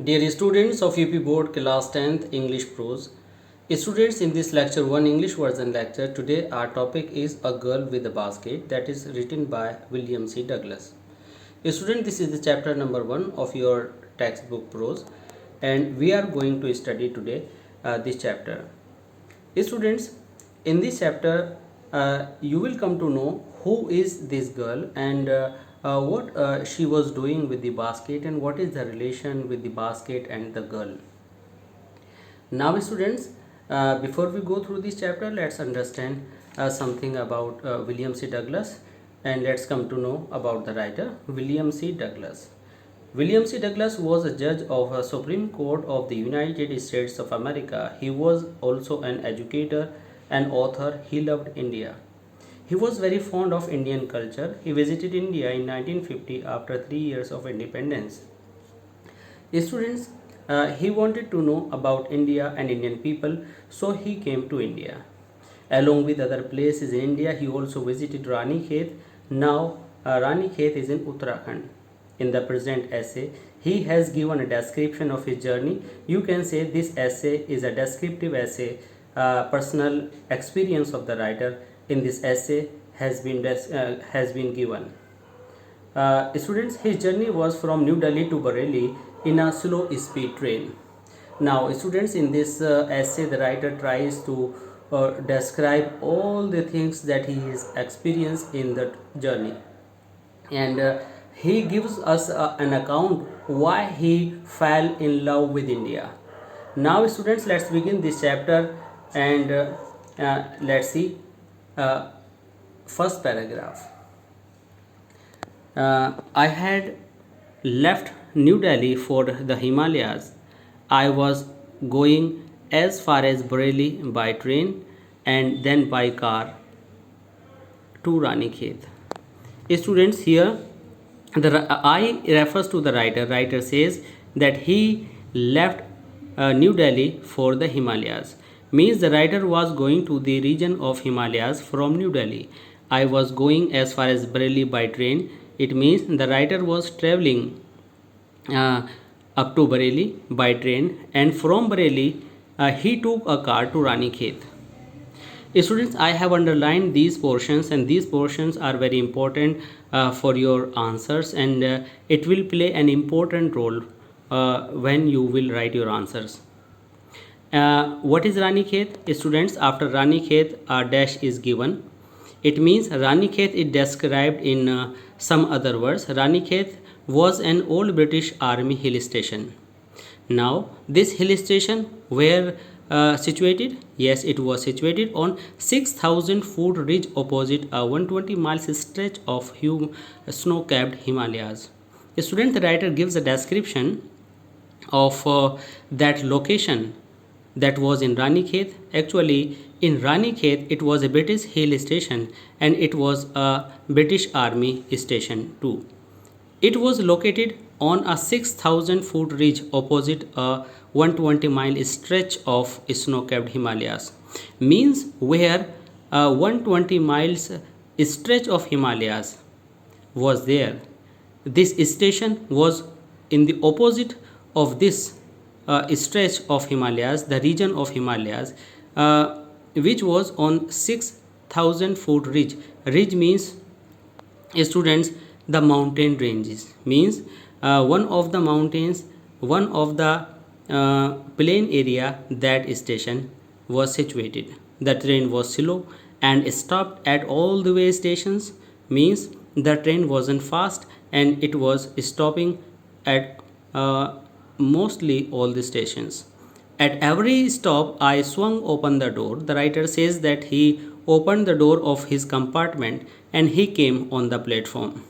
Dear students of UP Board Class 10th English Prose, students, in this lecture 1 English version lecture, today our topic is A Girl with a Basket, that is written by William C. Douglas. Student, this is the chapter number 1 of your textbook prose, and we are going to study today this chapter. Students, in this chapter you will come to know who is this girl and what she was doing with the basket and what is the relation with the basket and the girl. Now students, before we go through this chapter, let's understand something about William C. Douglas, and let's come to know about the writer William C. Douglas. William C. Douglas was a judge of a Supreme Court of the United States of America. He was also an educator and author. He loved India. He was very fond of Indian culture. He visited India in 1950 after 3 years of independence. Students, he wanted to know about India and Indian people, so he came to India. Along with other places in India, he also visited Rani Khet. Now, Rani Khet is in Uttarakhand. In the present essay, he has given a description of his journey. You can say this essay is a descriptive essay, personal experience of the writer in this essay has been given. Students, his journey was from New Delhi to Bareilly in a slow speed train. Now, students, in this essay, the writer tries to describe all the things that he has experienced in that journey, and he gives us an account why he fell in love with India. Now, students, let's begin this chapter and let's see first paragraph. I had left New Delhi for the Himalayas. I was going as far as Bareilly by train and then by car to Rani Khet. Students, here the I refers to the writer. Writer says that he left New Delhi for the Himalayas. Means the writer was going to the region of Himalayas from New Delhi. I was going as far as Bareilly by train. It means the writer was traveling up to Bareilly by train, and from Bareilly he took a car to Rani Khet. Students, I have underlined these portions, and these portions are very important for your answers, and it will play an important role when you will write your answers. What is Rani Khet? Students, after Rani Khet a dash is given. It means Rani Khet is described in some other words. Rani Khet was an old British Army hill station. Now, this hill station where situated? Yes, it was situated on 6,000 foot ridge opposite a 120 miles stretch of snow-capped Himalayas. The student writer gives a description of that location that was in Rani Khet. Actually, in Rani Khet, it was a British hill station and it was a British Army station too. It was located on a 6,000 foot ridge opposite a 120-mile stretch of snow-capped Himalayas. Means where a 120 miles stretch of Himalayas was there. This station was in the opposite of this stretch of Himalayas, the region of Himalayas, which was on 6,000 foot ridge. Ridge means, students, the mountain ranges. Means one of the mountains, one of the plain area that station was situated. The train was slow and stopped at all the way stations. Means the train wasn't fast and it was stopping at mostly all the stations. At every stop, I swung open the door. The writer says that he opened the door of his compartment and he came on the platform,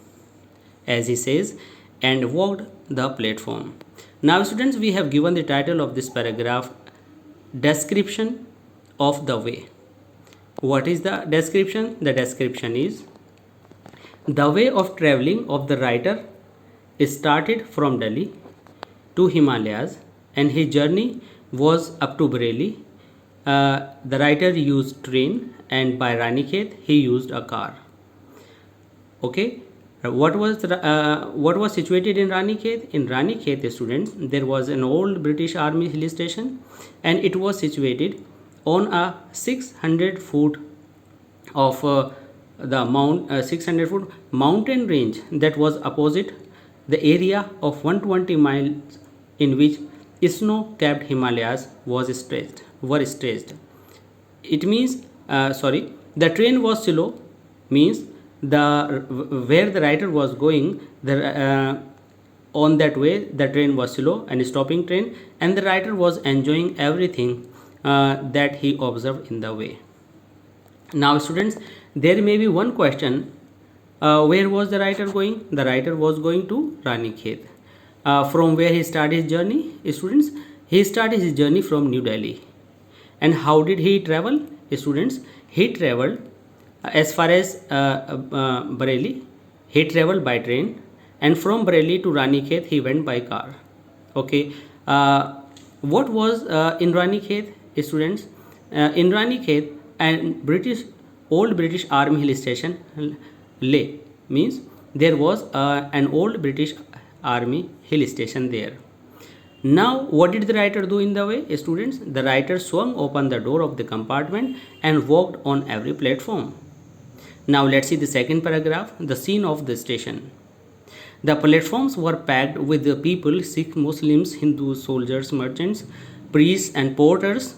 as he says, and walked the platform. Now, students, we have given the title of this paragraph, Description of the Way. What is the description? The description is the way of traveling of the writer started from Delhi to Himalayas and his journey was up to Bareilly. The writer used train and by Rani Khet he used a car. Okay. What was situated in Ranikhet? In Ranikhet, students, there was an old British Army hill station, and it was situated on a 600 foot of the 600 foot mountain range that was opposite the area of 120 miles in which snow-capped Himalayas were stretched. It means, the train was slow, means the where the writer was going, on that way the train was slow and stopping train, and the writer was enjoying everything that he observed in the way. Now, students, there may be one question: where was the writer going? The writer was going to Ranikhet. From where he started his journey, students? He started his journey from New Delhi. And how did he travel, students? He traveled as far as Bareilly. He traveled by train, and from Bareilly to Ranikhet he went by car. Okay. What was in Ranikhet, students? In Ranikhet, and old British Army hill station lay, means there was an old British Army hill station there. Now, what did the writer do in the way, students? The writer swung open the door of the compartment and walked on every platform. Now, let's see the second paragraph, the scene of the station. The platforms were packed with the people: Sikh, Muslims, Hindus, soldiers, merchants, priests and porters,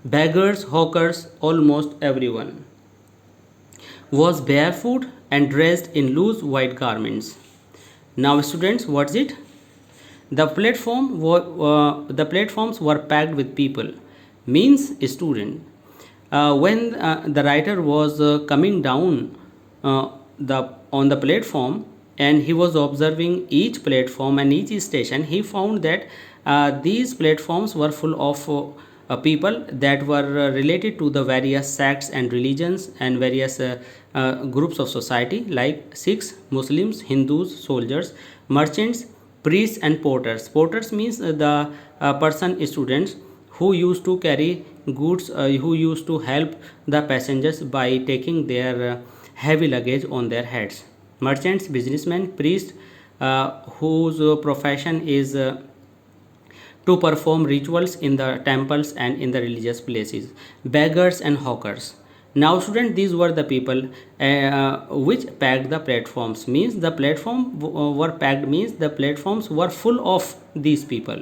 beggars, hawkers. Almost everyone was barefoot and dressed in loose white garments. Now, students, what's it? The platforms were packed with people, means student. When the writer was coming down on the platform, and he was observing each platform and each station, he found that these platforms were full of people that were related to the various sects and religions and various groups of society, like Sikhs, Muslims, Hindus, soldiers, merchants, priests and porters. Porters means the person, students, who used to carry goods, who used to help the passengers by taking their heavy luggage on their heads. Merchants, businessmen, priests, whose profession is to perform rituals in the temples and in the religious places. Beggars and hawkers. Now, students, these were the people which packed the platforms. Means the platform were packed, means the platforms were full of these people.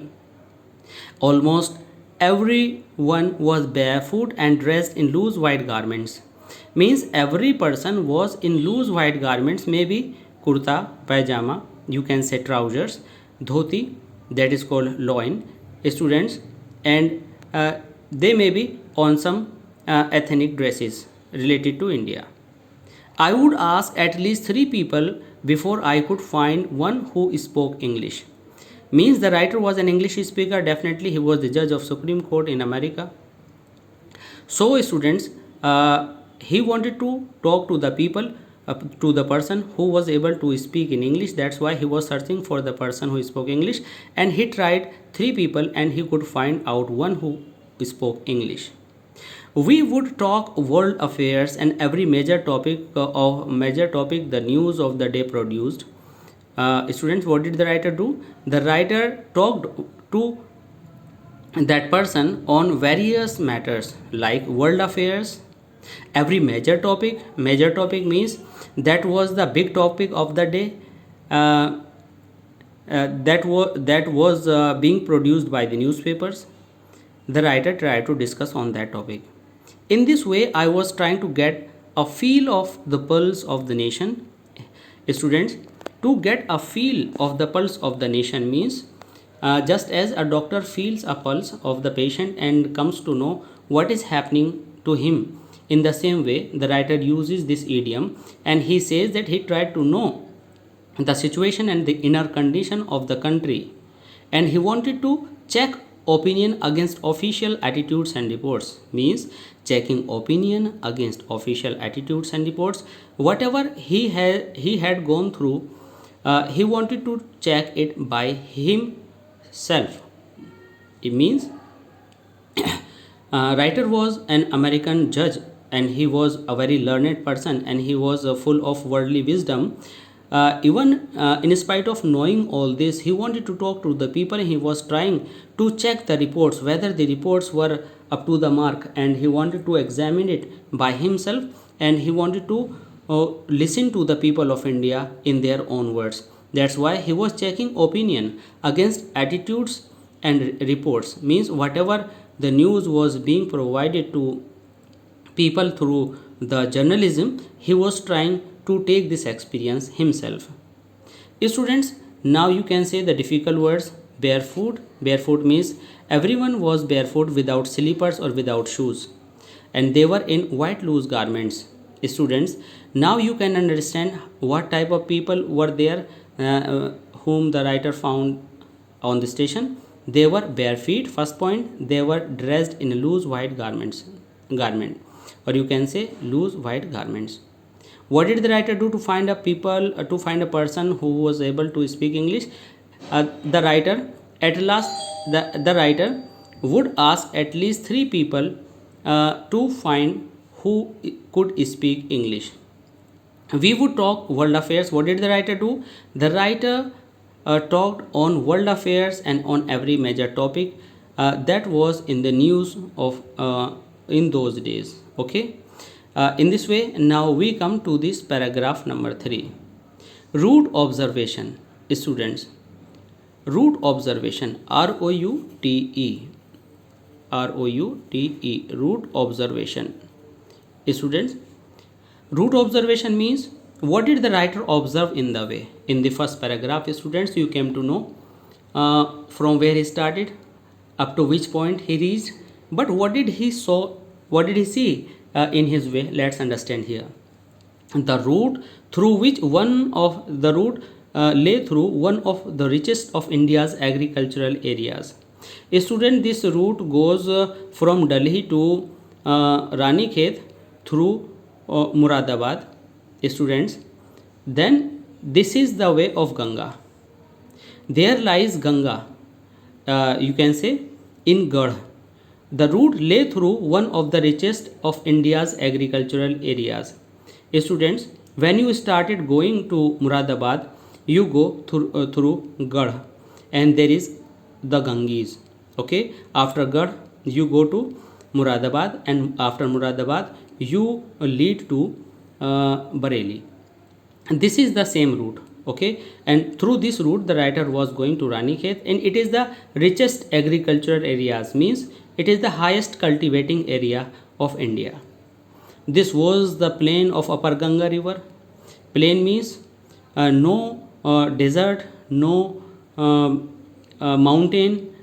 Almost everyone was barefoot and dressed in loose white garments. Means every person was in loose white garments, maybe kurta, pajama, you can say trousers, dhoti, that is called loin, students, and they may be on some ethnic dresses related to India. I would ask at least 3 people before I could find one who spoke English. Means the writer was an English speaker, definitely he was the judge of Supreme Court in America. So, students, he wanted to talk to the people, to the person who was able to speak in English. That's why he was searching for the person who spoke English, and he tried 3 people and he could find out one who spoke English. We would talk world affairs and every major topic the news of the day produced. Students, what did the writer do? The writer talked to that person on various matters like world affairs, every major topic. Major topic means that was the big topic of the day, that was being produced by the newspapers. The writer tried to discuss on that topic. In this way, I was trying to get a feel of the pulse of the nation. Students, to get a feel of the pulse of the nation means just as a doctor feels a pulse of the patient and comes to know what is happening to him. In the same way, the writer uses this idiom, and he says that he tried to know the situation and the inner condition of the country, and he wanted to check opinion against official attitudes and reports. Means checking opinion against official attitudes and reports. Whatever he had gone through, he wanted to check it by himself. It means writer was an American judge, and he was a very learned person, and he was full of worldly wisdom. Even in spite of knowing all this, he wanted to talk to the people. He was trying to check the reports, whether the reports were up to the mark, and he wanted to examine it by himself, and he wanted to listen to the people of India in their own words. That's why he was checking opinion against attitudes and reports. Means whatever the news was being provided to people through the journalism, he was trying to take this experience himself. Students, now you can say the difficult words. Barefoot. Barefoot means everyone was barefoot without slippers or without shoes, and they were in white loose garments. Students, now you can understand what type of people were there, whom the writer found on the station. They were bare feet. First point, they were dressed in loose white garment, or you can say loose white garments. What did the writer do to find a people, to find a person who was able to speak English? The writer, at last, the writer would ask at least three people to find who could speak English. We would talk world affairs. What did the writer do? The writer talked on world affairs and on every major topic that was in the news of in those days. Okay. In this way, now we come to this paragraph number 3. Route observation. Students, route observation, R-O-U-T-E, R-O-U-T-E, route observation. Students, route observation means what did the writer observe in the way? In the first paragraph, students, you came to know from where he started up to which point he reached. But what did he saw? What did he see in his way? Let's understand here. The route through which one of the route lay through one of the richest of India's agricultural areas. A student, this route goes from Delhi to Ranikhet through Muradabad. Students, then this is the way of Ganga. There lies Ganga, you can say, in Garh. The route lay through one of the richest of India's agricultural areas. Students, when you started going to Muradabad, you go through Garh, and there is the Ganges. Okay, after Garh, you go to Muradabad, and after Muradabad, you lead to Bareilly. And this is the same route. Okay, and through this route the writer was going to Ranikhet, and it is the richest agricultural areas, means it is the highest cultivating area of India. This was the plain of Upper Ganga river. Plain means no desert, no mountain.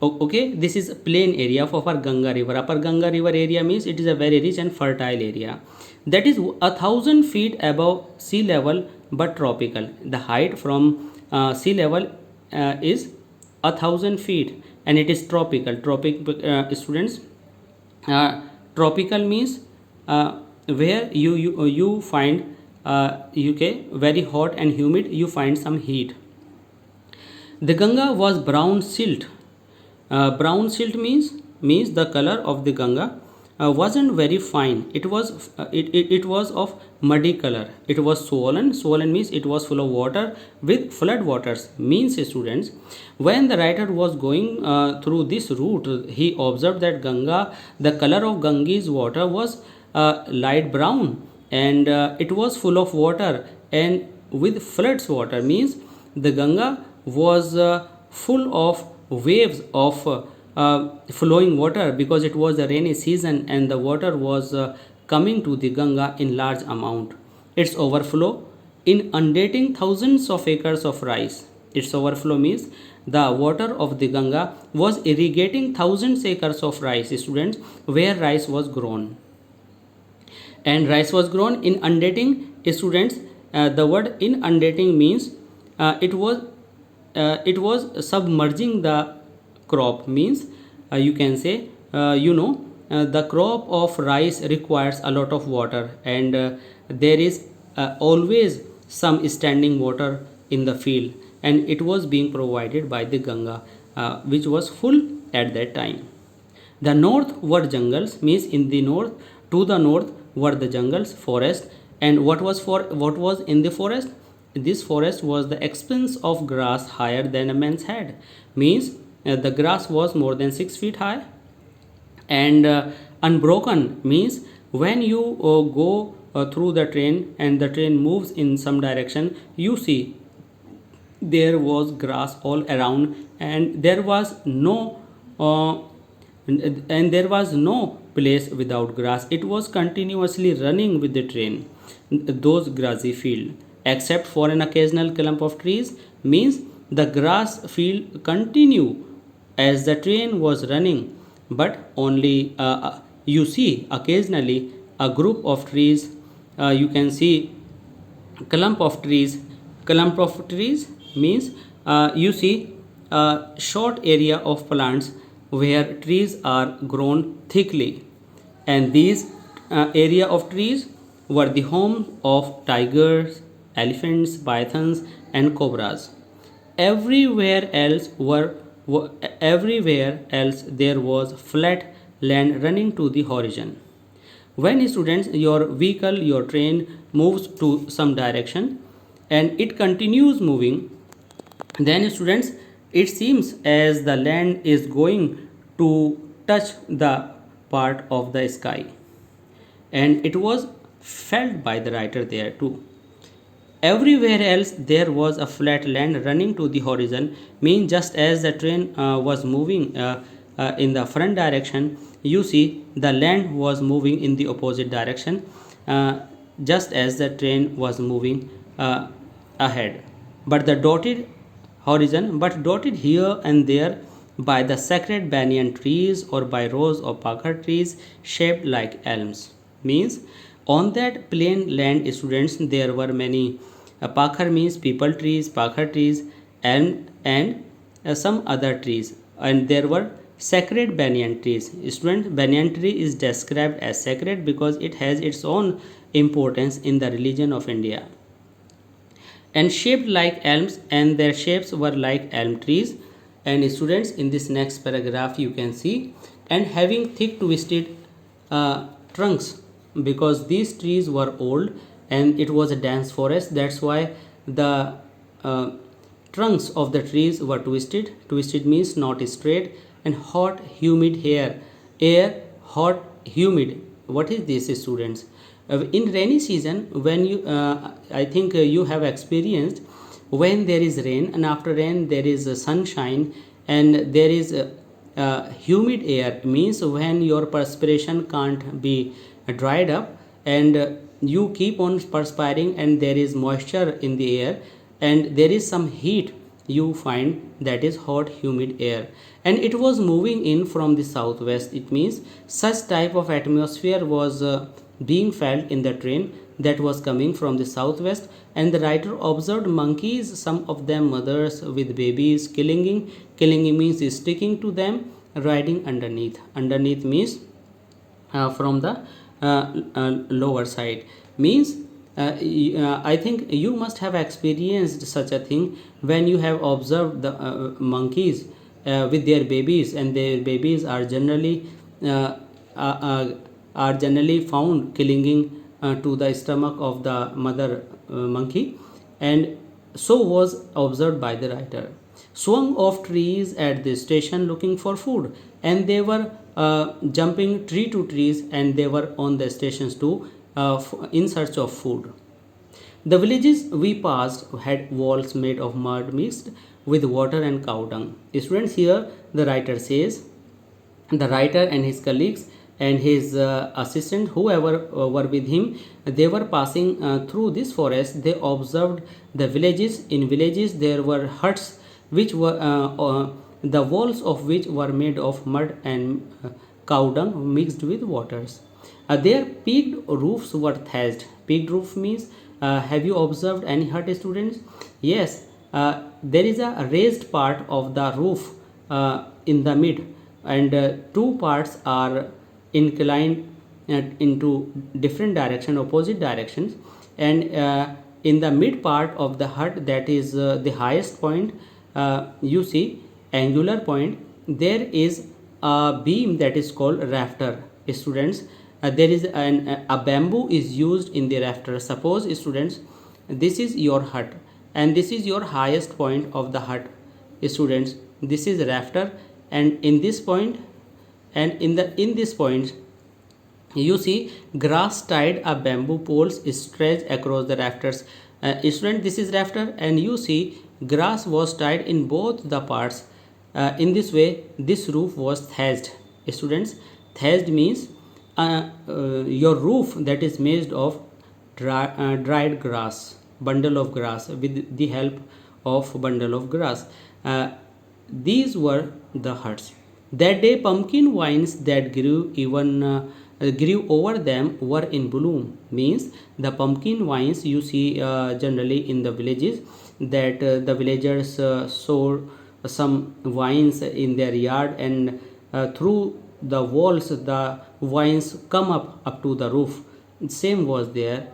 Okay, this is a plain area of Upper Ganga river. Upper Ganga river area means it is a very rich and fertile area that is 1,000 feet above sea level, but tropical. The height from sea level is 1,000 feet, and it is tropical. Students, tropical means where you find UK very hot and humid. You find some heat. The Ganga was brown silt. Brown silt means the color of the Ganga wasn't very fine. It was of muddy color. It was swollen. Swollen means it was full of water with flood waters. Means, students, when the writer was going through this route, he observed that the color of Ganges water was light brown, and it was full of water and with floods water. Means the Ganga was full of waves of flowing water, because it was the rainy season and the water was coming to the Ganga in large amount. Its overflow inundating thousands of acres of rice. Its overflow means the water of the Ganga was irrigating thousands acres of rice, students, where rice was grown. And rice was grown. Inundating, students, the word inundating means it was submerging the crop. Means you can say the crop of rice requires a lot of water, and there is always some standing water in the field, and it was being provided by the Ganga, which was full at that time. The north were jungles, means in the north, to the north were the jungles, forest. And what was in the forest? this forest was the expanse of grass higher than a man's head. Means the grass was more than 6 feet high. And unbroken means when you go through the train and the train moves in some direction, you see there was grass all around, and there was no uh, and there was no place without grass. It was continuously running with the train, those grassy field, except for an occasional clump of trees. Means the grass field continue as the train was running, but only you see occasionally a group of trees. You can see clump of trees means you see a short area of plants where trees are grown thickly, and these area of trees were the home of tigers, elephants, pythons, and cobras. everywhere else were Everywhere else there was flat land running to the horizon. When students, your vehicle, your train moves to some direction and it continues moving, then students, it seems as the land is going to touch the part of the sky, and it was felt by the writer there too. Everywhere else there was a flat land running to the horizon, means just as the train was moving in the front direction, you see the land was moving in the opposite direction, uh, just as the train was moving ahead, but the dotted here and there by the sacred banyan trees or by rows of pakar trees shaped like elms. Means on that plain land, students, there were many pakar means people trees, pakar trees, and some other trees, and there were sacred banyan trees. Student, banyan tree is described as sacred because it has its own importance in the religion of India, and shaped like elms, and their shapes were like elm trees. And students, in this next paragraph you can see, and having thick twisted trunks, because these trees were old and it was a dense forest, that's why the uh, trunks of the trees were twisted means not straight, and hot humid air, hot humid. What is this, students? In rainy season, when you I think you have experienced when there is rain, and after rain there is sunshine, and there is humid air, means when your perspiration can't be dried up, and you keep on perspiring, and there is moisture in the air, and there is some heat, you find that is hot humid air, and it was moving in from the southwest. It means such type of atmosphere was being felt in the train that was coming from the southwest. And the writer observed monkeys, some of them mothers with babies, killing means sticking to them, riding underneath means from the lower side. Means I think you must have experienced such a thing when you have observed the monkeys with their babies, and their babies are generally uh, uh, uh, found clinging to the stomach of the mother monkey, and so was observed by the writer. Swung off trees at the station looking for food, and they were jumping tree to trees, and they were on the stations too in search of food. The villages we passed had walls made of mud mixed with water and cow dung. Students, here the writer says, the writer and his colleagues and his assistant, whoever were with him, they were passing through this forest. They observed the villages. In villages there were huts which were the walls of which were made of mud and cow dung mixed with waters. Their peaked roofs were thatched. Peaked roof means have you observed any hut, students? Yes, there is a raised part of the roof in the mid, and two parts are inclined into different direction, opposite directions, and in the mid part of the hut, that is the highest point, you see angular point, there is a beam that is called rafter. Students, there is a bamboo is used in the rafter. Suppose, students, this is your hut, and this is your highest point of the hut. Students, this is rafter, and in this point, and in this point you see grass tied a bamboo poles stretched across the rafters. Student, this is rafter, and you see grass was tied in both the parts. In this way this roof was thatched. Students, thatched means your roof that is made of dried grass, bundle of grass, with the help of bundle of grass. These were the huts. That day pumpkin vines that grew over them were in bloom. Means the pumpkin vines you see generally in the villages, that the villagers sow some vines in their yard, and through the walls the vines come up to the roof. Same was there,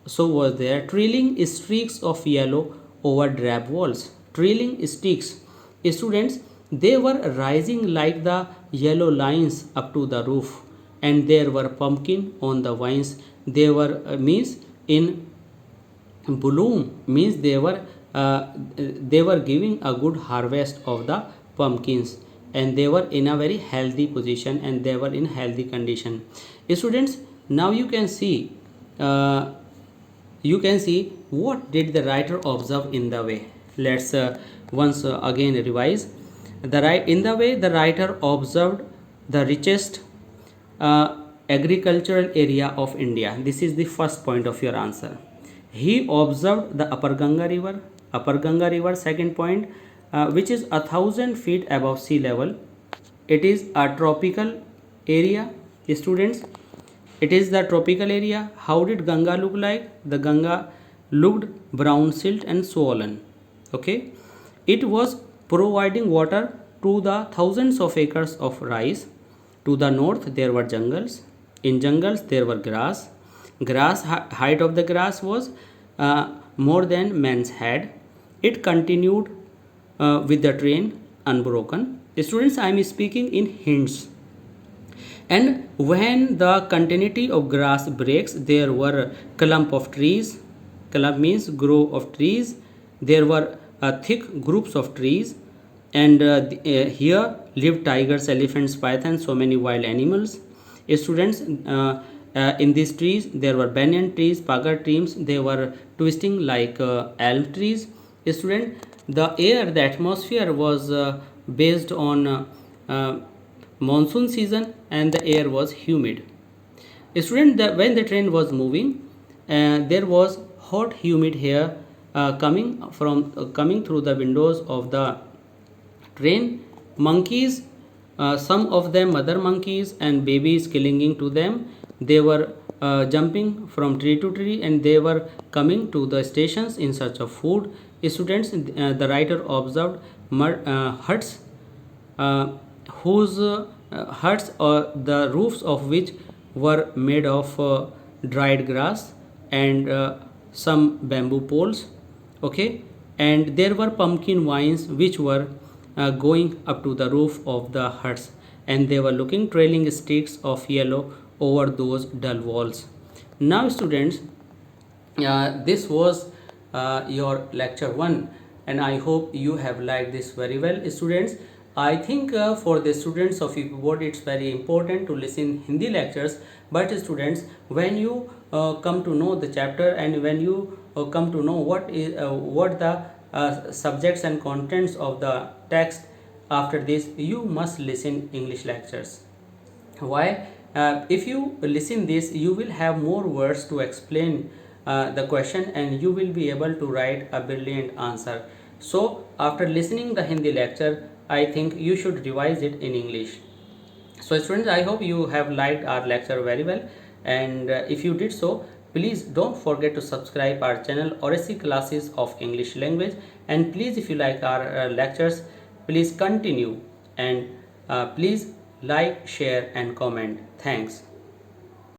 so was there trailing streaks of yellow over drab walls. Trailing streaks. Students, they were rising like the yellow lines up to the roof, and there were pumpkin on the vines. They were means in bloom, means they were giving a good harvest of the pumpkins, and they were in a very healthy position, and they were in healthy condition. Students, now uh, you can see what did the writer observe in the way. Let's once again revise. In the way the writer observed the richest agricultural area of India. This is the first point of your answer. He observed the Upper Ganga River. Upper Ganga River, second point, which is 1,000 feet above sea level. It is a tropical area. Students, it is the tropical area. How did Ganga look like? The Ganga looked brown silt and swollen. Okay, it was providing water to the thousands of acres of rice. To the north there were jungles. In jungles there were grass. Height of the grass was more than man's head. It continued with the train unbroken. Students, I am speaking in hints. And when the continuity of grass breaks, there were clump of trees. Clump means grove of trees. There were thick groups of trees, and here lived tigers, elephants, pythons, so many wild animals. Students, in these trees there were banyan trees, pagar trees. They were twisting like elm trees. Student, the air, the atmosphere was based on monsoon season, and the air was humid. Student, when the train was moving, there was hot humid air coming through the windows of the train. Monkeys, some of them mother monkeys and babies clinging to them, they were jumping from tree to tree, and they were coming to the stations in search of food. Students, the writer observed huts, whose huts or the roofs of which were made of dried grass and some bamboo poles. Okay, and there were pumpkin vines which were going up to the roof of the huts, and they were looking trailing streaks of yellow over those dull walls. Now students, this was your lecture 1, and I hope you have liked this very well. Students, I think for the students of UP board it's very important to listen Hindi lectures, but students, when you come to know the chapter, and when you come to know what the subjects and contents of the text, after this you must listen English lectures. Why? If you listen this, you will have more words to explain the question, and you will be able to write a brilliant answer. So after listening the Hindi lecture, I think you should revise it in English. So students, I hope you have liked our lecture very well, and if you did so, please don't forget to subscribe our channel RSC Classes of English Language, and please, if you like our lectures, please continue, and please like, share and comment. Thanks.